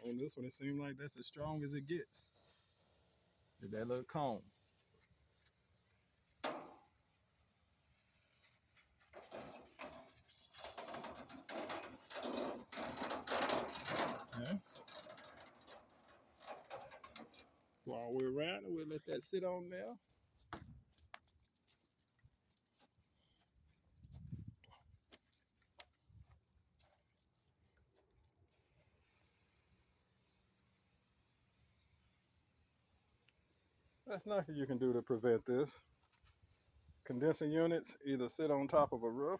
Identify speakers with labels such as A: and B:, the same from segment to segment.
A: On this one, it seems like that's as strong as it gets. With that little comb. Okay. While we're around it, we'll let that sit on there. That's nothing you can do to prevent this. Condensing units either sit on top of a roof,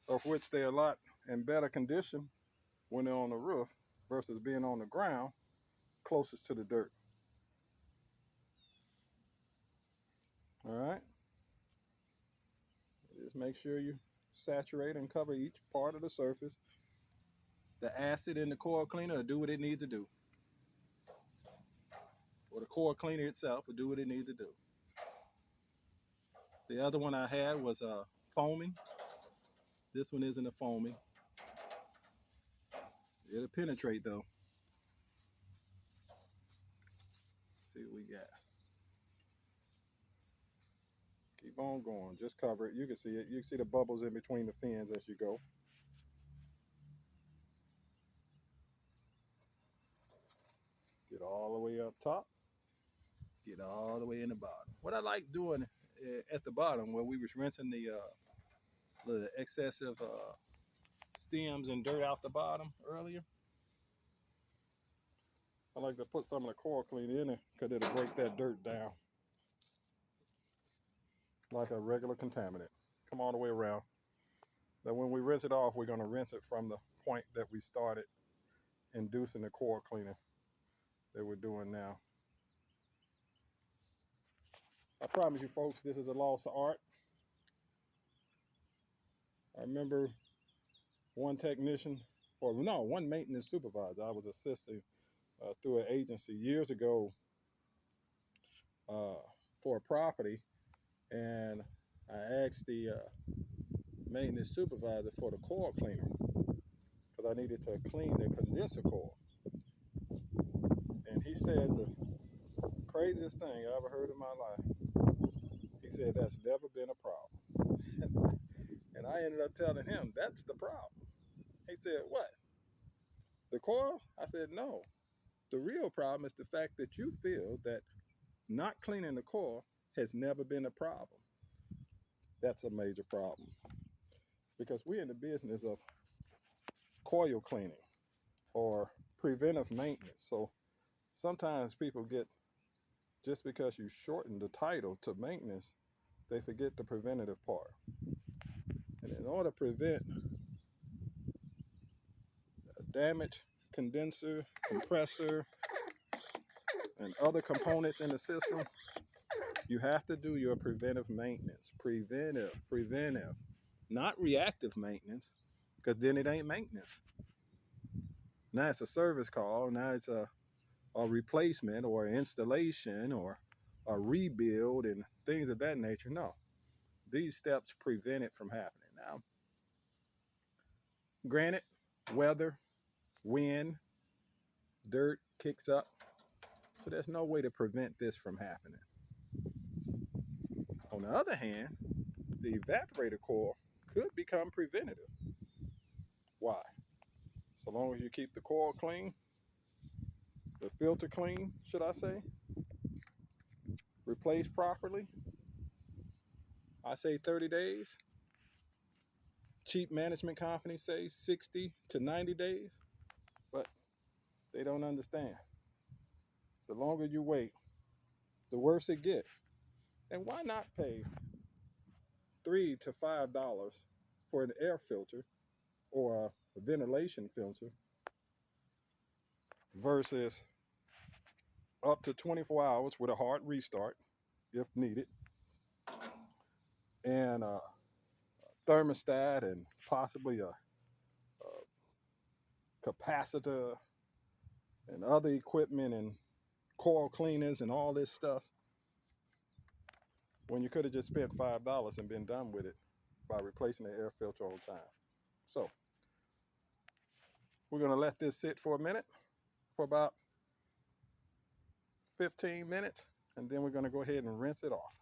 A: of which they're a lot in better condition when they're on the roof versus being on the ground closest to the dirt. All right. Just make sure you saturate and cover each part of the surface. The acid in the coil cleaner will do what it needs to do. Or the coil cleaner itself will do what it needs to do. The other one I had was foaming. This one isn't a foaming. It'll penetrate though. Let's see what we got. Keep on going. Just cover it. You can see it. You can see the bubbles in between the fins as you go. Get all the way up top. Get all the way in the bottom. What I like doing at the bottom where we was rinsing the excessive stems and dirt out the bottom earlier, I like to put some of the coil cleaner in it because it'll break that dirt down like a regular contaminant. Come all the way around. Then when we rinse it off, we're going to rinse it from the point that we started inducing the coil cleaner that we're doing now. I promise you folks, this is a lost art. I remember one maintenance supervisor I was assisting through an agency years ago for a property, and I asked the maintenance supervisor for the coil cleaner because I needed to clean the condenser coil. And he said the craziest thing I ever heard in my life. He said that's never been a problem. And I ended up telling him that's the problem. He said, what? The coil? I said, no. The real problem is the fact that you feel that not cleaning the coil has never been a problem. That's a major problem. Because we're in the business of coil cleaning or preventive maintenance. So sometimes people get, just because you shorten the title to maintenance, they forget the preventative part. And in order to prevent damage, condenser, compressor, and other components in the system, you have to do your preventive maintenance. Preventive, not reactive maintenance, because then it ain't maintenance. Now it's a service call. Now it's a replacement or installation or a rebuild and things of that nature. No, these steps prevent it from happening. Now, granted, weather, wind, dirt kicks up, so there's no way to prevent this from happening. On the other hand, the evaporator coil could become preventative. Why? So long as you keep the coil clean, the filter clean, should I say, replaced properly, I say 30 days. Cheap management companies say 60 to 90 days, but they don't understand. The longer you wait, the worse it gets. And why not pay $3 to $5 for an air filter or a ventilation filter versus up to 24 hours with a hard restart if needed, and a thermostat and possibly a capacitor and other equipment and coil cleaners and all this stuff, when you could have just spent $5 and been done with it by replacing the air filter on time. So we're going to let this sit for a minute. for about 15 minutes, and then we're going to go ahead and rinse it off.